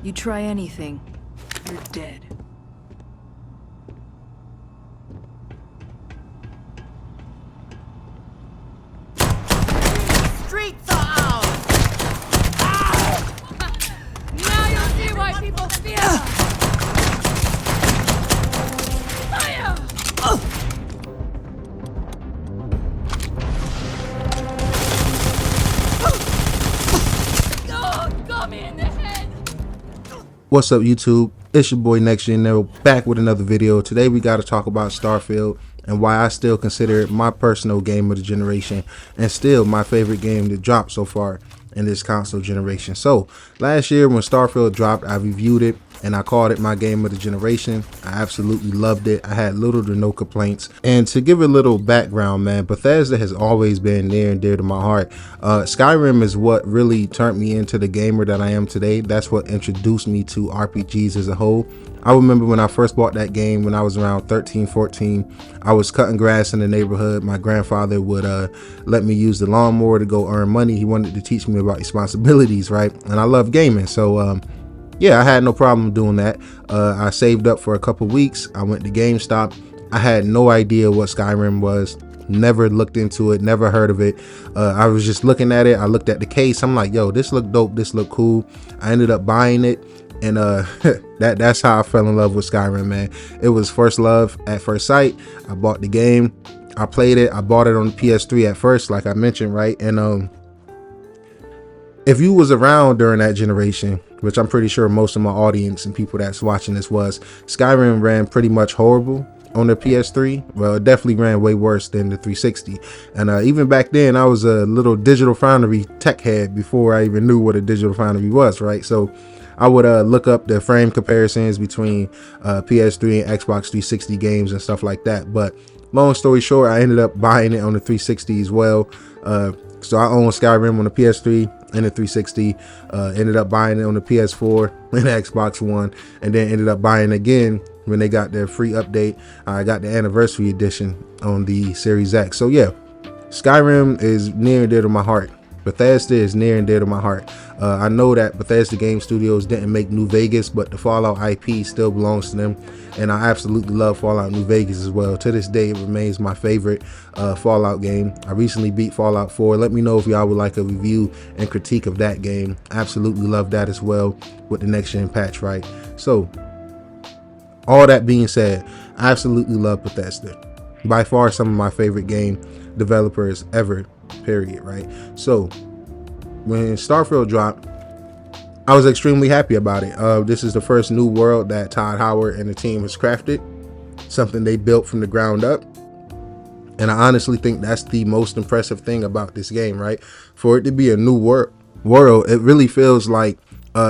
You try anything, you're dead. Streets are ours! Ow! Now you'll see why people fear us! Fire! Oh, got me in the head! What's up, YouTube? It's your boy NextGenNeros back with another video. Today we got to talk about Starfield and why I still consider it my personal game of the generation and still my favorite game to drop so far in this console generation. So last year when Starfield dropped, I reviewed it and I called it my game of the generation. I absolutely loved it. I had little to no complaints. And to give a little background, man, Bethesda has always been near and dear to my heart. Skyrim is what really turned me into the gamer that I am today. That's what introduced me to RPGs as a whole. I remember when I first bought that game when I was around 13, 14. I was cutting grass in the neighborhood. My grandfather would let me use the lawnmower to go earn money. He wanted to teach me about responsibilities, right? And I love gaming. So yeah, I had no problem doing that. I saved up for a couple weeks. I went to GameStop. I had no idea what Skyrim was. Never looked into it, never heard of it. I was just looking at it. I looked at the case. I'm like, yo, this look dope. This look cool. I ended up buying it. And that's how I fell in love with Skyrim, man. It was first love at first sight. I bought the game. I played it. I bought it on the PS3 at first, like I mentioned, right? And if you was around during that generation, which I'm pretty sure most of my audience and people that's watching this was, Skyrim ran pretty much horrible on the PS3. Well, it definitely ran way worse than the 360. And even back then, I was a little Digital Foundry tech head before I even knew what a Digital Foundry was, right? So I would look up the frame comparisons between PS3 and Xbox 360 games and stuff like that. But long story short, I ended up buying it on the 360 as well. So I own Skyrim on the PS3 and the 360, ended up buying it on the PS4 and the Xbox One, and then ended up buying again when they got their free update. I got the anniversary edition on the Series X. So yeah, Skyrim is near and dear to my heart. Bethesda is near and dear to my heart. I know that Bethesda Game Studios didn't make New Vegas, but the Fallout IP still belongs to them, and I absolutely love Fallout New Vegas as well. To this day, it remains my favorite Fallout game. I recently beat Fallout 4. Let me know if y'all would like a review and critique of that game. Absolutely love that as well with the next gen patch, right? So all that being said, I absolutely love Bethesda. By far some of my favorite game developers ever, period, right? So when Starfield dropped, I was extremely happy about it. This is the first new world that Todd Howard and the team has crafted, something they built from the ground up. And I honestly think that's the most impressive thing about this game, right? For it to be a new world, it really feels like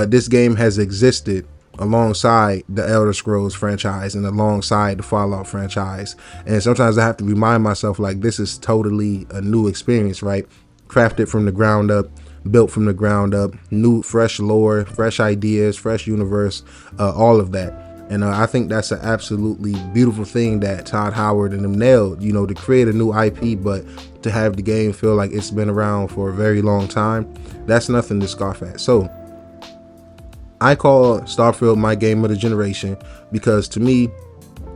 this game has existed alongside the Elder Scrolls franchise and alongside the Fallout franchise. And sometimes I have to remind myself, like, this is totally a new experience, right? Crafted from the ground up, built from the ground up, new, fresh lore, fresh ideas, fresh universe, all of that. And I think that's an absolutely beautiful thing that Todd Howard and them nailed, you know, to create a new IP, but to have the game feel like it's been around for a very long time. That's nothing to scoff at. So I call Starfield my game of the generation because to me,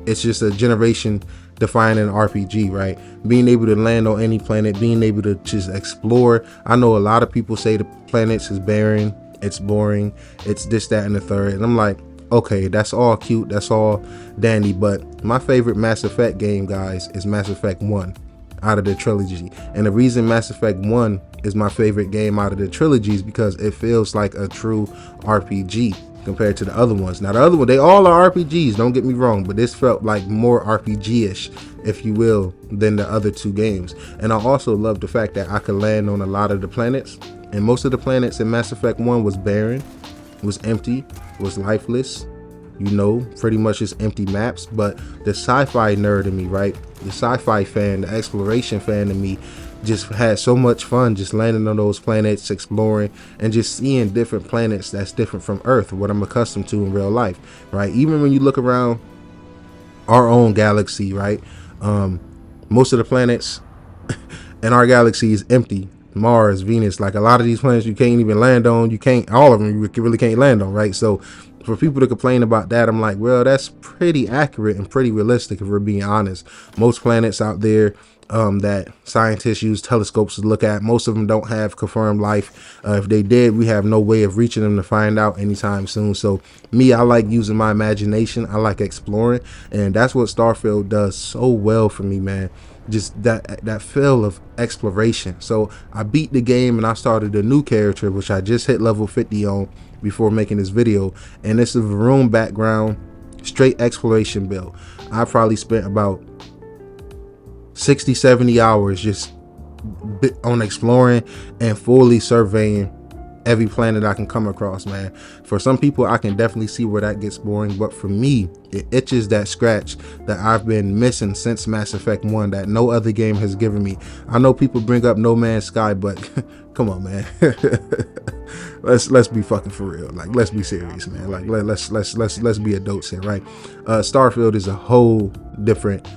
it's just a generation defining RPG, right? Being able to land on any planet, being able to just explore. I know a lot of people say the planets is barren, it's boring, it's this, that, and the third. And I'm like, okay, that's all cute, that's all dandy. But my favorite Mass Effect game, guys, is Mass Effect 1 out of the trilogy. And the reason Mass Effect 1 is my favorite game out of the trilogy is because it feels like a true RPG compared to the other ones. Now the other one, they all are RPGs, don't get me wrong, but this felt like more RPG-ish, if you will, than the other two games. And I also love the fact that I could land on a lot of the planets, and most of the planets in Mass Effect 1 was barren, was empty, was lifeless, you know, pretty much just empty maps. But the sci-fi nerd in me, right, the sci-fi fan, the exploration fan in me just had so much fun just landing on those planets, exploring, and just seeing different planets that's different from Earth, what I'm accustomed to in real life, right? Even when you look around our own galaxy, right, most of the planets in our galaxy is empty. Mars, Venus, like a lot of these planets you can't even land on. You can't, all of them you really can't land on, right? So for people to complain about that, I'm like, well, that's pretty accurate and pretty realistic if we're being honest. Most planets out there that scientists use telescopes to look at, most of them don't have confirmed life. If they did, we have no way of reaching them to find out anytime soon. So me, I like using my imagination. I like exploring, and that's what Starfield does so well for me, man. Just that feel of exploration. So I beat the game and I started a new character, which I just hit level 50 on before making this video, and it's a room background, straight exploration build. I probably spent about 60-70 hours just on exploring and fully surveying every planet I can come across, man. For some people, I can definitely see where that gets boring, but for me, it itches that scratch that I've been missing since Mass Effect 1 that no other game has given me. I know people bring up No Man's Sky, but come on, man. let's be fucking for real. Like, let's be serious, man. Like, let's be adults here, right? Starfield is a whole different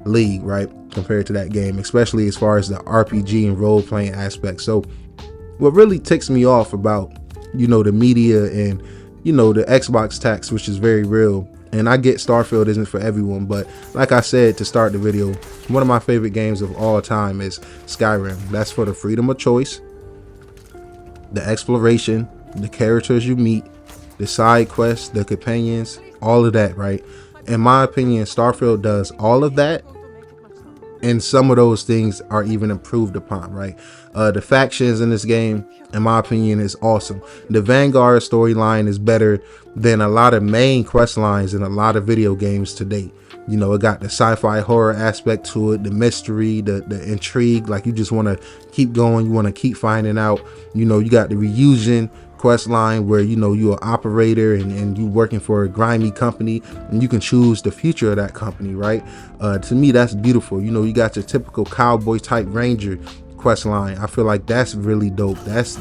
league, right, compared to that game, especially as far as the RPG and role-playing aspect. So what really ticks me off about, you know, the media and, you know, the Xbox tax, which is very real, and I get Starfield isn't for everyone, but like I said to start the video, one of my favorite games of all time is Skyrim. That's for the freedom of choice, the exploration, the characters you meet, the side quests, the companions, all of that, right? In my opinion, Starfield does all of that, and some of those things are even improved upon, right? The factions in this game, in my opinion, is awesome. The Vanguard storyline is better than a lot of main quest lines in a lot of video games to date. You know, it got the sci-fi horror aspect to it, the mystery, the intrigue. Like, you just want to keep going, you want to keep finding out. You know, you got the reunion quest line where, you know, you're an operator and you working for a grimy company and you can choose the future of that company, right? To me, that's beautiful. You know, you got your typical cowboy type ranger quest line. I feel like that's really dope. That's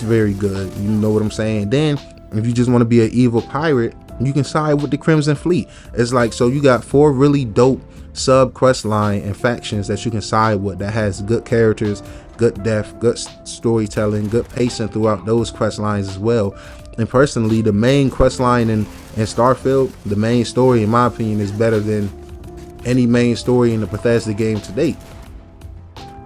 very good. You know what I'm saying? Then if you just want to be an evil pirate, you can side with the Crimson Fleet. It's like, so you got 4 really dope sub quest line and factions that you can side with that has good characters, good depth, good storytelling, good pacing throughout those quest lines as well. And personally, the main quest line in Starfield, the main story, in my opinion, is better than any main story in the Bethesda game to date.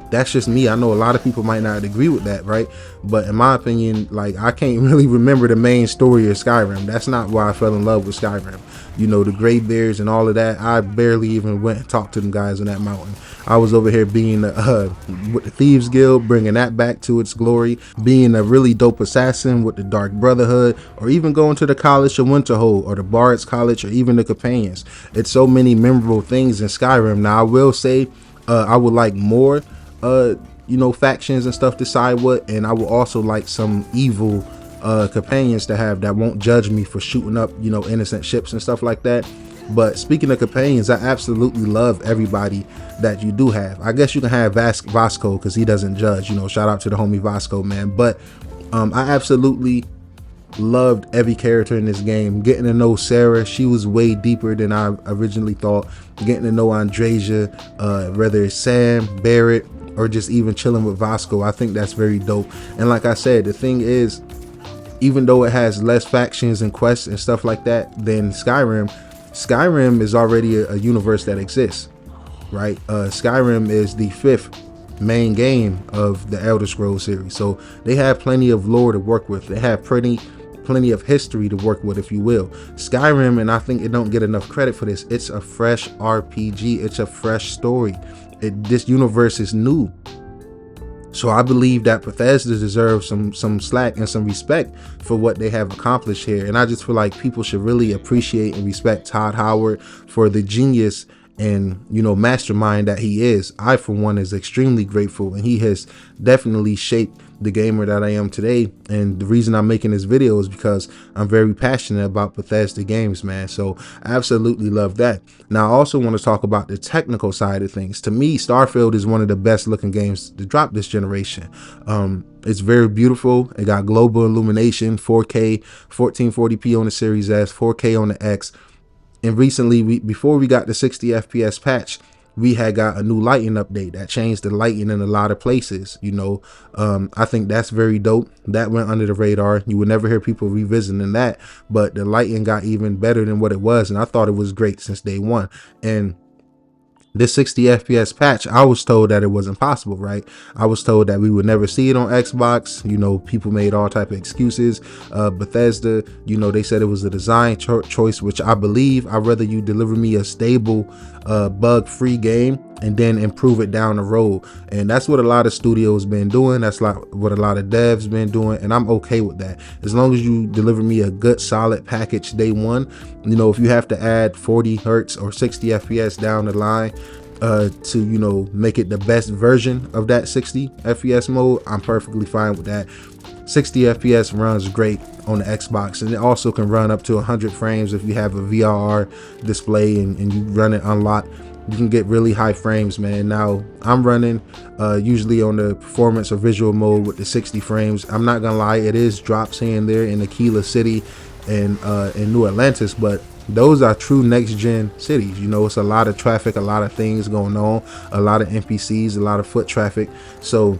That's just me. I know a lot of people might not agree with that, right? But in my opinion, like, I can't really remember the main story of Skyrim. That's not why I fell in love with Skyrim. You know, the Greybeards and all of that, I barely even went and talked to them guys on that mountain. I was over here being with the Thieves Guild, bringing that back to its glory, being a really dope assassin with the Dark Brotherhood, or even going to the College of Winterhold or the Bard's College or even the Companions. It's so many memorable things in Skyrim. Now, I will say I would like more you know, factions and stuff to side with, and I will also like some evil companions to have that won't judge me for shooting up, you know, innocent ships and stuff like that. But speaking of companions, I absolutely love everybody that you do have. I guess you can have Vasco because he doesn't judge, you know, shout out to the homie Vasco, man. But I absolutely loved every character in this game. Getting to know Sarah, she was way deeper than I originally thought. Getting to know Andreja, whether it's Sam, Barrett, or just even chilling with Vasco, I think that's very dope. And like I said, the thing is, even though it has less factions and quests and stuff like that than Skyrim is already a universe that exists, right? Skyrim is the 5th main game of the Elder Scrolls series, so they have plenty of lore to work with. They have plenty of history to work with, if you will. Skyrim, and I think it don't get enough credit for this, it's a fresh RPG. It's a fresh story. This universe is new. So I believe that Bethesda deserves some slack and some respect for what they have accomplished here. And I just feel like people should really appreciate and respect Todd Howard for the genius and, you know, mastermind that he is. I, for one, is extremely grateful, and he has definitely shaped the gamer that I am today. And the reason I'm making this video is because I'm very passionate about Bethesda games, man. So I absolutely love that. Now, I also want to talk about the technical side of things. To me, Starfield is one of the best looking games to drop this generation. It's very beautiful. It got global illumination, 4K, 1440p on the Series S, 4K on the X. And recently, before we got the 60 FPS patch, we had got a new lighting update that changed the lighting in a lot of places. I think that's very dope. That went under the radar. You would never hear people revisiting that, but the lighting got even better than what it was, and I thought it was great since day one. And this 60 FPS patch, I was told that it wasn't possible, right? I was told that we would never see it on Xbox. People made all type of excuses. Bethesda, they said it was a design choice, which I believe. I'd rather you deliver me a stable, bug-free game and then improve it down the road. And that's what a lot of studios been doing. That's what a lot of devs been doing, and I'm okay with that. As long as you deliver me a good solid package day one. If you have to add 40 hertz or 60 FPS down the line to make it the best version of that 60 FPS mode, I'm perfectly fine with that. 60 FPS runs great on the Xbox, and it also can run up to 100 frames if you have a VRR display and you run it unlocked. You can get really high frames, man. Now I'm running usually on the performance or visual mode with the 60 frames. I'm not gonna lie, it is drops here and there in Aquila City and in New Atlantis, but those are true next gen cities. It's a lot of traffic, a lot of things going on, a lot of NPCs, a lot of foot traffic. So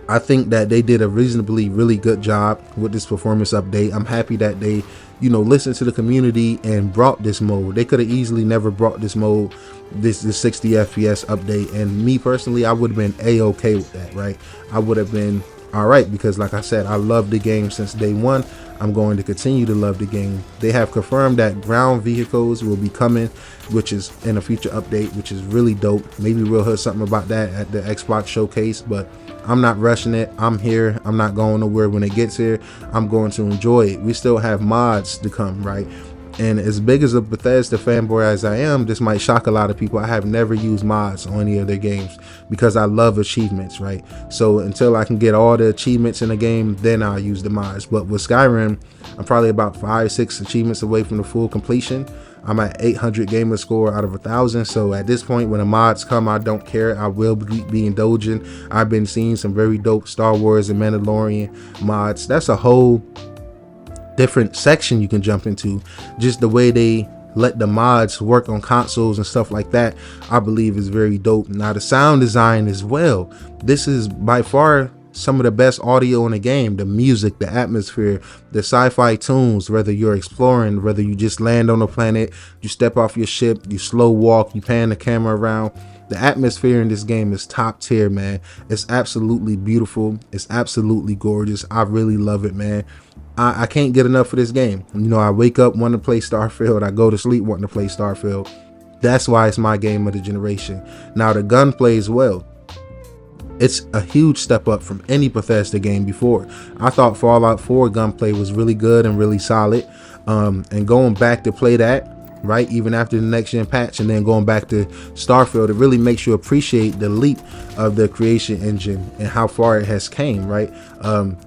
I think that they did a reasonably really good job with this performance update. I'm happy that they listened to the community and brought this mode. They could have easily never brought this mode, this 60 FPS update, and me personally, I would have been a-okay with that, right? I would have been all right, because like I said, I love the game since day one. I'm going to continue to love the game. They have confirmed that ground vehicles will be coming, which is in a future update, which is really dope. Maybe we'll hear something about that at the Xbox showcase, but I'm not rushing it. I'm here. I'm not going nowhere. When it gets here, I'm going to enjoy it. We still have mods to come, right? And as big as a Bethesda fanboy as I am, this might shock a lot of people. I have never used mods on any of their games because I love achievements, right? So until I can get all the achievements in the game, then I'll use the mods. But with Skyrim, I'm probably about 5-6 achievements away from the full completion. I'm at 800 gamer score out of 1,000. So at this point, when the mods come, I don't care. I will be indulging. I've been seeing some very dope Star Wars and Mandalorian mods. That's a whole different section you can jump into. Just the way they let the mods work on consoles and stuff like that, I believe is very dope. Now the sound design as well, this is by far some of the best audio in the game. The music, the atmosphere, the sci-fi tunes, whether you're exploring, whether you just land on a planet, you step off your ship, you slow walk, you pan the camera around. The atmosphere in this game is top tier, man. It's absolutely beautiful. It's absolutely gorgeous. I really love it, man. I can't get enough of this game. I wake up wanting to play Starfield. I go to sleep wanting to play Starfield. That's why it's my game of the generation. Now the gunplay as well. It's a huge step up from any Bethesda game before. I thought Fallout 4 gunplay was really good and really solid. And going back to play that, right, even after the next gen patch, and then going back to Starfield, it really makes you appreciate the leap of the creation engine and how far it has came, right?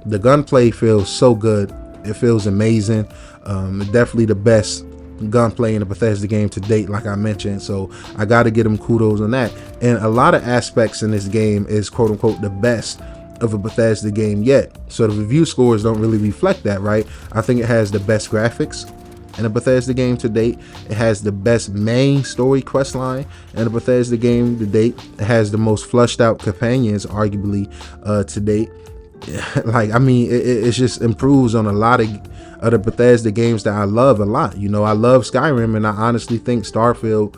The gunplay feels so good. It feels amazing. Definitely the best gunplay in a Bethesda game to date, like I mentioned. So I got to give them kudos on that. And a lot of aspects in this game is quote unquote the best of a Bethesda game yet. So the review scores don't really reflect that, right? I think it has the best graphics in a Bethesda game to date. It has the best main story quest line in a Bethesda game to date. It has the most flushed out companions arguably to date. Like, I mean, it just improves on a lot of other Bethesda games that I love a lot. I love Skyrim, and I honestly think Starfield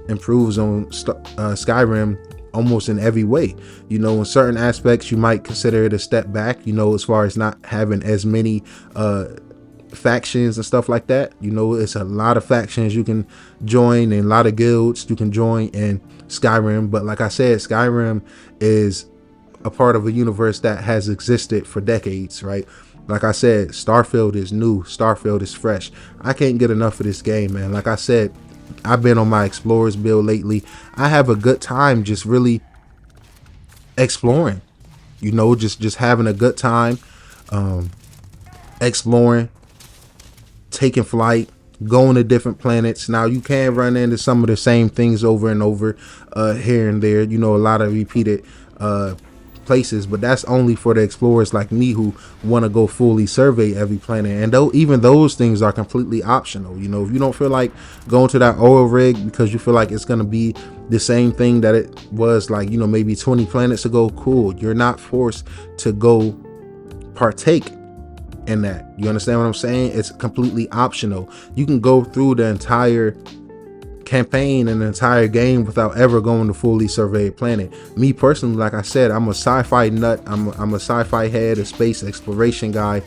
improves on Skyrim almost in every way. In certain aspects you might consider it a step back, as far as not having as many factions and stuff like that. It's a lot of factions you can join and a lot of guilds you can join in Skyrim. But like I said, Skyrim is a part of a universe that has existed for decades, right? Like I said, Starfield is new. Starfield is fresh. I can't get enough of this game, man. Like I said, I've been on my Explorers build lately. I have a good time just really exploring, just having a good time, exploring, taking flight, going to different planets. Now you can run into some of the same things over and over here and there, a lot of repeated places, but that's only for the explorers like me who want to go fully survey every planet. And though even those things are completely optional, if you don't feel like going to that oil rig because you feel like it's going to be the same thing that it was like, you know, maybe 20 planets ago. Cool, you're not forced to go partake in that. You understand what I'm saying? It's completely optional. You can go through the entire campaign and the entire game without ever going to fully survey a planet. Me personally, like I said, I'm a sci-fi nut. I'm a sci-fi head, a space exploration guy.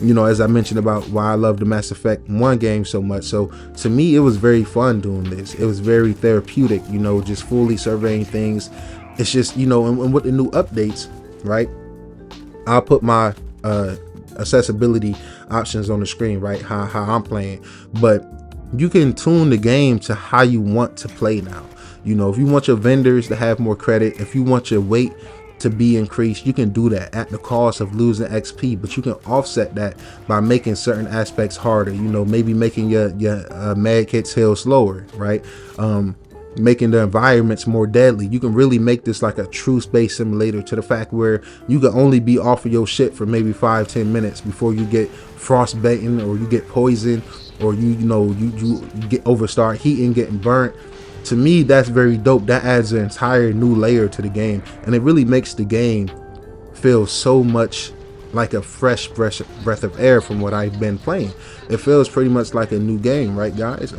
You know, as I mentioned about why I love the Mass Effect 1 game so much. So to me, it was very fun doing this. It was very therapeutic, you know, just fully surveying things. It's just, you know, and with the new updates, right, I'll put my accessibility options on the screen, right, how I'm playing, but you can tune the game to how you want to play now. You know, if you want your vendors to have more credit, if you want your weight to be increased, you can do that at the cost of losing XP, but you can offset that by making certain aspects harder. You know, maybe making your mag hits heal slower, right? Making the environments more deadly. You can really make this like a true space simulator, to the fact where you can only be off of your shit for maybe 5-10 minutes before you get frostbitten, or you get poisoned, or you get start heating, getting burnt. To me, that's very dope. That adds an entire new layer to the game, and it really makes the game feel so much like a fresh breath of air from what I've been playing. It feels pretty much like a new game, right, guys?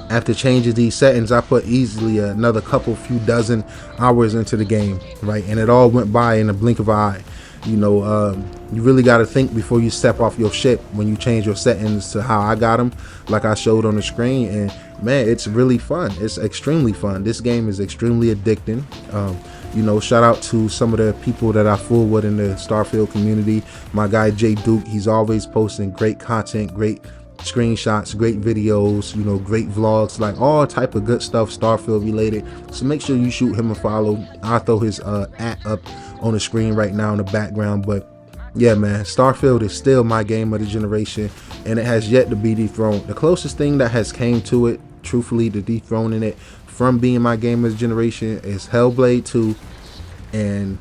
After changing these settings, I put easily another few dozen hours into the game, right? And it all went by in a blink of an eye. You know, you really got to think before you step off your ship when you change your settings to how I got them, like I showed on the screen. And man, it's really fun. It's extremely fun. This game is extremely addicting. You know, shout out to some of the people that I fool with in the Starfield community. My guy Jay Duke, he's always posting great content, great screenshots, great videos, you know, great vlogs, like all type of good stuff Starfield related. So make sure you shoot him a follow. I'll throw his at up on the screen right now in the background. But yeah, man, Starfield is still my game of the generation, and it has yet to be dethroned. The closest thing that has came to it, truthfully, to dethroning it from being my game of the generation, is Hellblade 2 and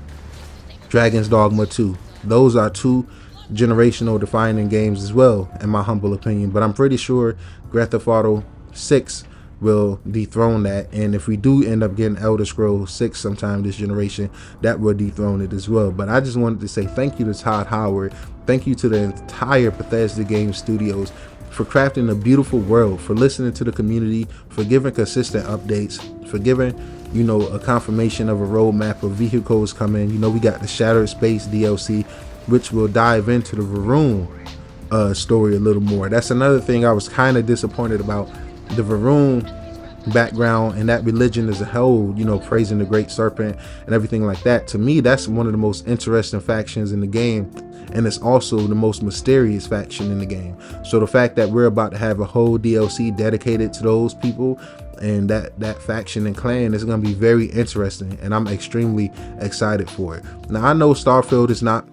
Dragon's Dogma 2. Those are two generational defining games as well, in my humble opinion. But I'm pretty sure Grand Theft Auto 6 will dethrone that, and if we do end up getting Elder Scrolls 6 sometime this generation, that will dethrone it as well. But I just wanted to say thank you to Todd Howard, thank you to the entire Bethesda Game Studios for crafting a beautiful world, for listening to the community, for giving consistent updates, for giving, you know, a confirmation of a roadmap of vehicles coming. You know, we got the Shattered Space DLC, which will dive into the Varun story a little more. That's another thing I was kind of disappointed about. The Varun background and that religion as a whole, you know, praising the Great Serpent and everything like that. To me, that's one of the most interesting factions in the game, and it's also the most mysterious faction in the game. So the fact that we're about to have a whole DLC dedicated to those people and that faction and clan is going to be very interesting, and I'm extremely excited for it. Now, I know Starfield is not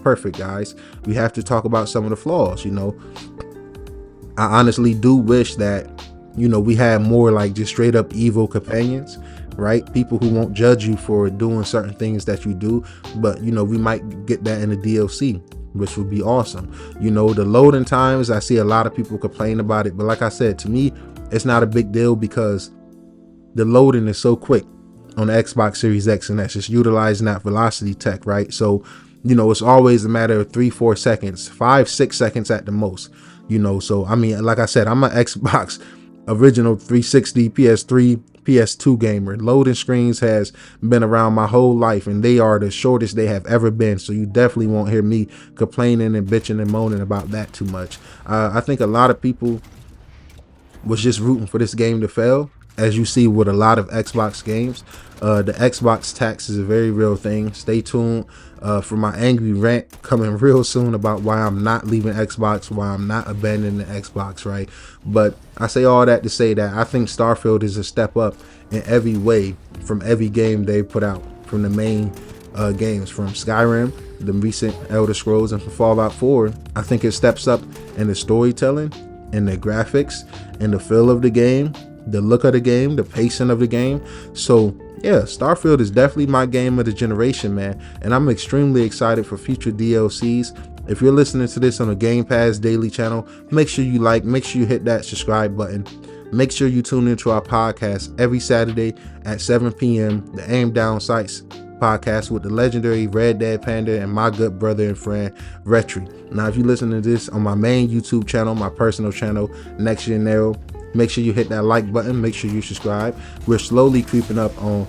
perfect, guys. We have to talk about some of the flaws. You know, I honestly do wish that, you know, we had more like just straight up evil companions, right? People who won't judge you for doing certain things that you do. But, you know, we might get that in the DLC, which would be awesome. You know, the loading times, I see a lot of people complain about it, but like I said, to me, it's not a big deal because the loading is so quick on the Xbox Series X, and that's just utilizing that velocity tech, right? So, you know, it's always a matter of 3-4 seconds, 5-6 seconds at the most, you know. So I mean, like I said, I'm an Xbox original 360, PS3, PS2 gamer. Loading screens has been around my whole life, and they are the shortest they have ever been. So you definitely won't hear me complaining and bitching and moaning about that too much. I think a lot of people was just rooting for this game to fail, as you see with a lot of Xbox games. The Xbox tax is a very real thing. Stay tuned for my angry rant coming real soon about why I'm not leaving Xbox, why I'm not abandoning the Xbox, right? But I say all that to say that I think Starfield is a step up in every way from every game they put out, from the main games, from Skyrim, the recent Elder Scrolls, and from Fallout 4. I think it steps up in the storytelling, in the graphics, in the feel of the game, the look of the game, the pacing of the game. So yeah, Starfield is definitely my game of the generation, man, and I'm extremely excited for future DLCs. If you're listening to this on a Game Pass Daily channel, make sure you like, make sure you hit that subscribe button. Make sure you tune into our podcast every Saturday at 7 p.m. The Aim Down Sights podcast with the legendary Red Dead Panda and my good brother and friend Rhetri. Now, if you listen to this on my main YouTube channel, my personal channel, NextGenNeros, make sure you hit that like button. Make sure you subscribe. We're slowly creeping up on,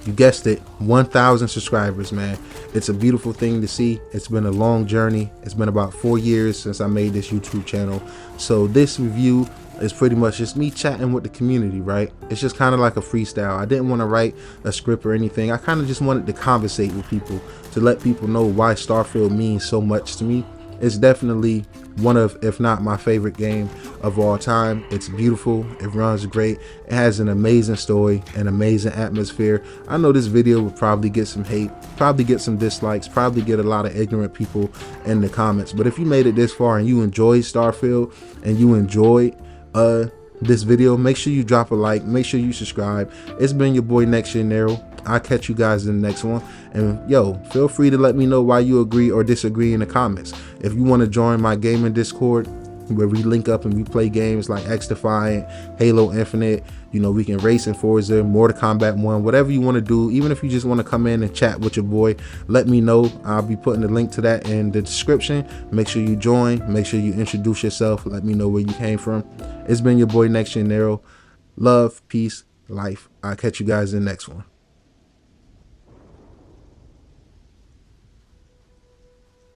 you guessed it, 1,000 subscribers, man. It's a beautiful thing to see. It's been a long journey. It's been about 4 years since I made this YouTube channel. So this review is pretty much just me chatting with the community, right? It's just kind of like a freestyle. I didn't want to write a script or anything. I kind of just wanted to conversate with people, to let people know why Starfield means so much to me. It's definitely one of, if not my favorite game of all time. It's beautiful, it runs great, it has an amazing story, an amazing atmosphere. I know this video will probably get some hate, probably get some dislikes, probably get a lot of ignorant people in the comments, but if you made it this far and you enjoyed Starfield and you enjoyed this video, make sure you drop a like, make sure you subscribe. It's been your boy NextGenNeros. I'll catch you guys in the next one. And yo, feel free to let me know why you agree or disagree in the comments. If you want to join my gaming Discord, where we link up and we play games like X Defiant, Halo Infinite, you know, we can race in Forza, Mortal Kombat 1, whatever you want to do. Even if you just want to come in and chat with your boy, let me know. I'll be putting the link to that in the description. Make sure you join, make sure you introduce yourself, let me know where you came from. It's been your boy NextGenNeros. Love, peace, life. I'll catch you guys in the next one.